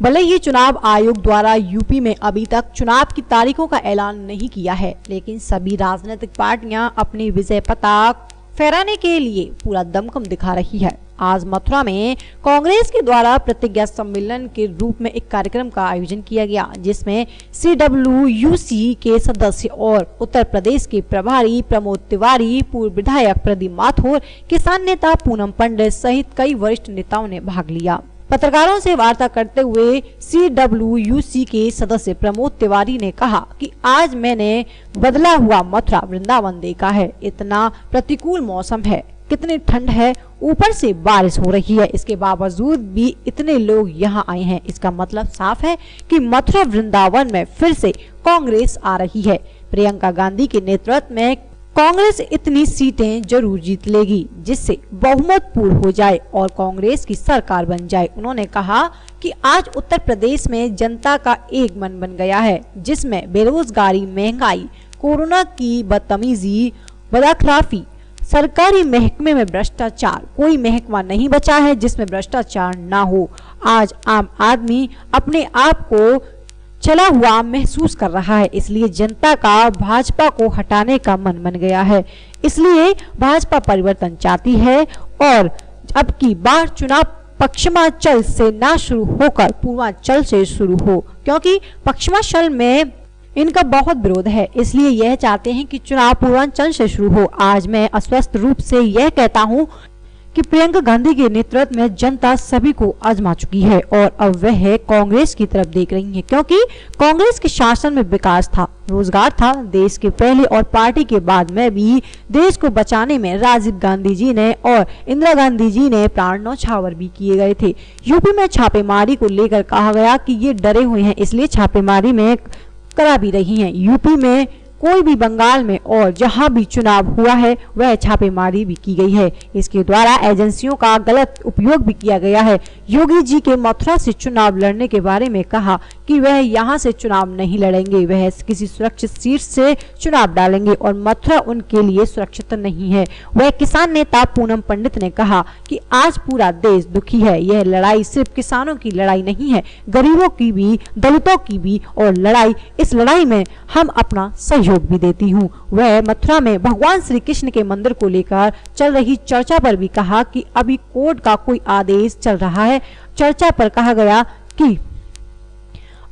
भले ही चुनाव आयोग द्वारा यूपी में अभी तक चुनाव की तारीखों का ऐलान नहीं किया है, लेकिन सभी राजनीतिक पार्टियां अपनी विजय पताक फहराने के लिए पूरा दमखम दिखा रही है। आज मथुरा में कांग्रेस के द्वारा प्रतिज्ञा सम्मेलन के रूप में एक कार्यक्रम का आयोजन किया गया, जिसमें CWUC के सदस्य और उत्तर प्रदेश के प्रभारी प्रमोद तिवारी, पूर्व विधायक प्रदीप माथुर, किसान नेता पूनम पंडित सहित कई वरिष्ठ नेताओं ने भाग लिया। पत्रकारों से वार्ता करते हुए CWUC के सदस्य प्रमोद तिवारी ने कहा कि आज मैंने बदला हुआ मथुरा वृंदावन देखा है। इतना प्रतिकूल मौसम है, कितनी ठंड है, ऊपर से बारिश हो रही है, इसके बावजूद भी इतने लोग यहाँ आए हैं। इसका मतलब साफ है कि मथुरा वृंदावन में फिर से कांग्रेस आ रही है। प्रियंका गांधी के नेतृत्व में कांग्रेस इतनी सीटें जरूर जीत लेगी जिससे बहुमत पूर्ण हो जाए और कांग्रेस की सरकार बन जाए। उन्होंने कहा कि आज उत्तर प्रदेश में जनता का एक मन बन गया है, जिसमें बेरोजगारी, महंगाई, कोरोना की बदतमीजी, बदअखलाकी, सरकारी महकमे में भ्रष्टाचार, कोई महकमा नहीं बचा है जिसमें भ्रष्टाचार ना हो। आज आम आदमी अपने आप को चला हुआ महसूस कर रहा है, इसलिए जनता का भाजपा को हटाने का मन बन गया है। इसलिए भाजपा परिवर्तन चाहती है और अब की बार चुनाव पश्चिमांचल से ना शुरू होकर पूर्वांचल से शुरू हो, क्योंकि पश्चिमांचल में इनका बहुत विरोध है, इसलिए यह चाहते हैं कि चुनाव पूर्वांचल से शुरू हो। आज मैं अस्वस्थ रूप से यह कहता हूं कि प्रियंका गांधी के नेतृत्व में जनता सभी को आजमा चुकी है और अब वह कांग्रेस की तरफ देख रही है, क्योंकि कांग्रेस के शासन में विकास था, रोजगार था। देश के पहले और पार्टी के बाद में भी देश को बचाने में राजीव गांधी जी ने और इंदिरा गांधी जी ने प्राण न्यौछावर भी किए गए थे। यूपी में छापेमारी को लेकर कहा गया कि ये डरे हुए हैं, इसलिए छापेमारी में करा भी रही हैं। यूपी में कोई भी, बंगाल में और जहां भी चुनाव हुआ है वह छापेमारी भी की गई है। इसके द्वारा एजेंसियों का गलत उपयोग भी किया गया है। योगी जी के मथुरा से चुनाव लड़ने के बारे में कहा कि वह यहां से चुनाव नहीं लड़ेंगे, वह किसी सुरक्षित सीट से चुनाव डालेंगे और मथुरा उनके लिए सुरक्षित नहीं है। वह किसान नेता पूनम पंडित ने कहा कि आज पूरा देश दुखी है, यह लड़ाई सिर्फ किसानों की लड़ाई नहीं है, गरीबों की भी, दलितों की भी और लड़ाई, इस लड़ाई में हम अपना सहयोग भी देती हूँ। वह मथुरा में भगवान श्री कृष्ण के मंदिर को लेकर चल रही चर्चा पर भी कहा कि अभी कोर्ट का कोई आदेश चल रहा है। चर्चा पर कहा गया कि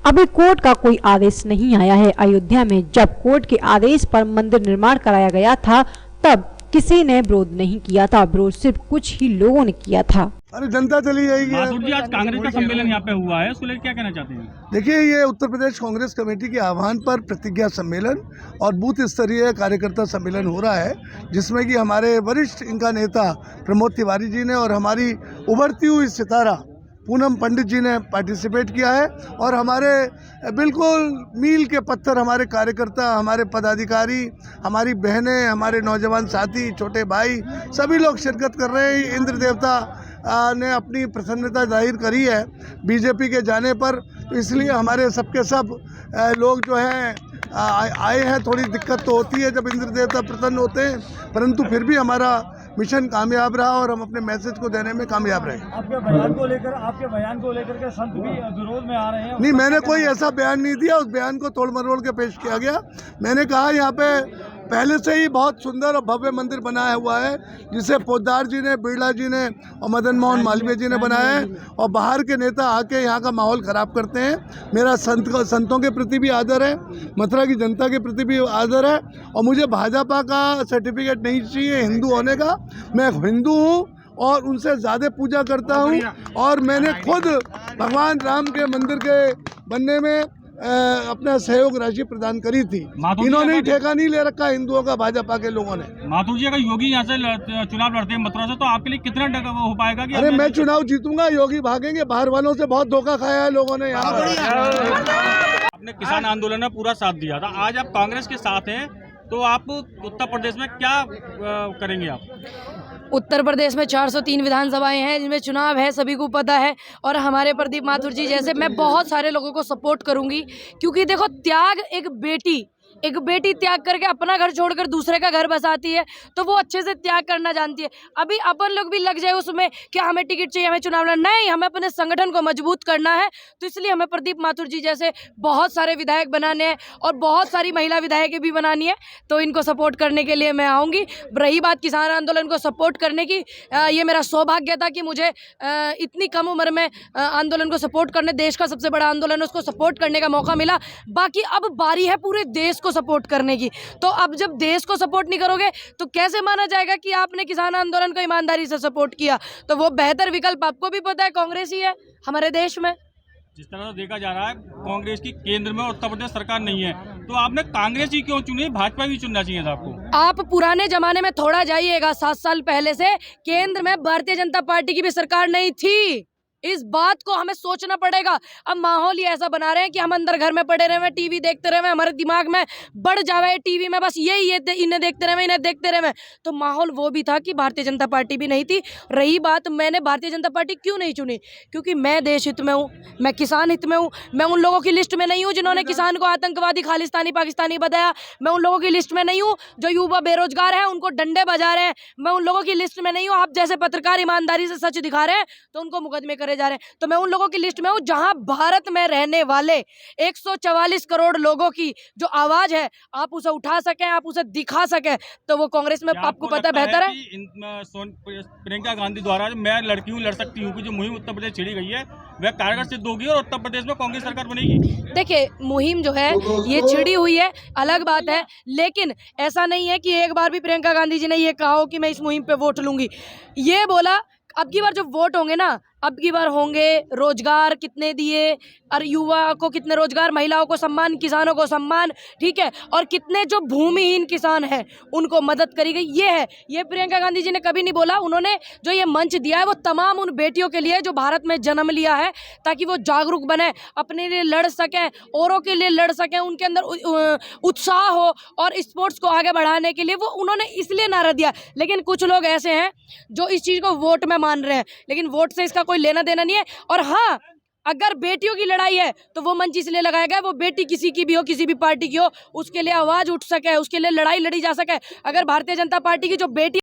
अभी कोर्ट का कोई आदेश नहीं आया है। अयोध्या में जब कोर्ट के आदेश पर मंदिर निर्माण कराया गया था तब किसी ने विरोध नहीं किया था, विरोध सिर्फ कुछ ही लोगों ने किया था। अरे जनता चली जाएगी। माथुर जी, आज कांग्रेस का सम्मेलन यहाँ पे हुआ है, उसको लेकर क्या कहना चाहते हैं? देखिए, ये उत्तर प्रदेश कांग्रेस कमेटी के आह्वान पर प्रतिज्ञा सम्मेलन और बूथ स्तरीय कार्यकर्ता सम्मेलन हो रहा है, जिसमें कि हमारे वरिष्ठ इनका नेता प्रमोद तिवारी जी ने और हमारी उभरती हुई सितारा पूनम पंडित जी ने पार्टिसिपेट किया है और हमारे बिल्कुल मील के पत्थर हमारे कार्यकर्ता, हमारे पदाधिकारी, हमारी बहनें, हमारे नौजवान साथी, छोटे भाई, सभी लोग शिरकत कर रहे हैं। इंद्र देवता ने अपनी प्रसन्नता जाहिर करी है बीजेपी के जाने पर, तो इसलिए हमारे सबके सब लोग जो हैं आए हैं। थोड़ी दिक्कत तो होती है जब इंद्र देवता प्रसन्न होते हैं, परंतु फिर भी हमारा मिशन कामयाब रहा और हम अपने मैसेज को देने में कामयाब रहे। आपके बयान को लेकर के संत भी विरोध में आ रहे हैं। नहीं, मैंने कोई ऐसा बयान नहीं दिया, उस बयान को तोड़ मरोड़ के पेश किया गया। मैंने कहा यहाँ पे पहले से ही बहुत सुंदर और भव्य मंदिर बनाया हुआ है, जिसे पोद्दार जी ने, बिरला जी ने और मदन मोहन मालवीय जी ने बनाया है और बाहर के नेता आके यहाँ का माहौल ख़राब करते हैं। मेरा संतों के प्रति भी आदर है, मथुरा की जनता के प्रति भी आदर है और मुझे भाजपा का सर्टिफिकेट नहीं चाहिए हिंदू होने का। मैं हिंदू हूँ और उनसे ज़्यादा पूजा करता हूँ और मैंने खुद भगवान राम के मंदिर के बनने में अपना सहयोग राशि प्रदान करी थी। इन्होंने ही ठेका नहीं ले रखा हिंदुओं का, भाजपा के लोगों ने। माथुर जी, अगर योगी यहाँ से चुनाव लड़ते हैं मथुरा से, तो आपके लिए कितना टका हो पाएगा कि? अरे मैं चुनाव जीतूंगा, योगी भागेंगे। बाहर वालों से बहुत धोखा खाया है लोगों ने यहाँ पर। आपने किसान आंदोलन में पूरा साथ दिया था, आज आप कांग्रेस के साथ हैं, तो आप उत्तर प्रदेश में क्या करेंगे आप? उत्तर प्रदेश में 403 विधानसभाएं हैं जिनमें चुनाव है, सभी को पता है। और हमारे प्रदीप माथुर जी जैसे मैं बहुत सारे लोगों को सपोर्ट करूंगी, क्योंकि देखो, त्याग एक बेटी एक बेटी त्याग करके अपना घर छोड़कर दूसरे का घर बसाती है तो वो अच्छे से त्याग करना जानती है। अभी अपन लोग भी लग जाए उसमें कि हमें टिकट चाहिए, हमें चुनाव लड़ना, नहीं, हमें अपने संगठन को मजबूत करना है। तो इसलिए हमें प्रदीप माथुर जी जैसे बहुत सारे विधायक बनाने हैं और बहुत सारी महिला विधायकें भी बनानी है, तो इनको सपोर्ट करने के लिए मैं आऊँगी। रही बात किसान आंदोलन को सपोर्ट करने की, ये मेरा सौभाग्य था कि मुझे इतनी कम उम्र में आंदोलन को सपोर्ट करने, देश का सबसे बड़ा आंदोलन है उसको सपोर्ट करने का मौका मिला। बाकी अब बारी है पूरे देश को सपोर्ट करने की। तो अब जब देश को सपोर्ट नहीं करोगे तो कैसे माना जाएगा कि आपने किसान आंदोलन को ईमानदारी से सपोर्ट किया? तो वो बेहतर विकल्प आपको भी पता है कांग्रेस ही है हमारे देश में। जिस तरह से देखा जा रहा है कांग्रेस की केंद्र में और उत्तर प्रदेश सरकार नहीं है, तो आपने कांग्रेस ही क्यों चुनी? भाजपा भी चुनना चाहिए था आपको। आप पुराने जमाने में थोड़ा जाइएगा, 7 साल पहले से केंद्र में भारतीय जनता पार्टी की भी सरकार नहीं थी। इस बात को हमें सोचना पड़ेगा। अब माहौल ही ऐसा बना रहे हैं कि हम अंदर घर में पड़े रहे, टीवी देखते रहे, हमारे दिमाग में बढ़ जावे टीवी में बस ये इन्हें देखते रहे। तो माहौल वो भी था कि भारतीय जनता पार्टी भी नहीं थी। रही बात मैंने भारतीय जनता पार्टी क्यों नहीं चुनी, क्योंकि मैं देश हित में हूँ, मैं किसान हित में हूँ। मैं उन लोगों की लिस्ट में नहीं हूँ जिन्होंने किसान को आतंकवादी, खालिस्तानी, पाकिस्तानी बताया। मैं उन लोगों की लिस्ट में नहीं हूँ जो युवा बेरोजगार है उनको डंडे बजा रहे हैं। मैं उन लोगों की लिस्ट में नहीं हूँ, आप जैसे पत्रकार ईमानदारी से सच दिखा रहे हैं तो उनको मुकदमे करे जा रहे हैं। तो मैं उन लोगों की लिस्ट में हूं जहां भारत में रहने वाले 144 करोड़ लोगों की जो आवाज है आप उसे उठा सकें, आप उसे दिखा सकें, तो वो कांग्रेस में आपको पता है बेहतर है। प्रियंका गांधी द्वारा मैं लड़की हूँ लड़ सकती हूँ की जो मुहिम उत्तर प्रदेश छिड़ी गई है वह कारगर सिद्ध होगी और उत्तर प्रदेश में कांग्रेस सरकार बनेगी। देखिए मुहिम जो है ये छिड़ी हुई है, अलग बात है, लेकिन ऐसा नहीं है कि एक बार भी प्रियंका गांधी जी ने ये कहा हो कि मैं इस मुहिम पे वोट लूंगी। ये बोला अब की बार जो वोट होंगे ना, अब की बार होंगे रोजगार कितने दिए और युवा को कितने रोजगार, महिलाओं को सम्मान, किसानों को सम्मान, ठीक है, और कितने जो भूमिहीन किसान हैं उनको मदद करी गई, ये है। ये प्रियंका गांधी जी ने कभी नहीं बोला। उन्होंने जो ये मंच दिया है वो तमाम उन बेटियों के लिए जो भारत में जन्म लिया है, ताकि वो जागरूक बने, अपने लिए लड़ सकें, औरों के लिए लड़ सकें, उनके अंदर उत्साह हो और स्पोर्ट्स को आगे बढ़ाने के लिए वो उन्होंने इसलिए नारा दिया। लेकिन कुछ लोग ऐसे हैं जो इस चीज़ को वोट में मान रहे हैं, लेकिन वोट से इसका कोई लेना देना नहीं है। और हाँ, अगर बेटियों की लड़ाई है तो वो मंच इसलिए लगाया गया, वो बेटी किसी की भी हो, किसी भी पार्टी की हो, उसके लिए आवाज उठ सके, उसके लिए लड़ाई लड़ी जा सके। अगर भारतीय जनता पार्टी की जो बेटी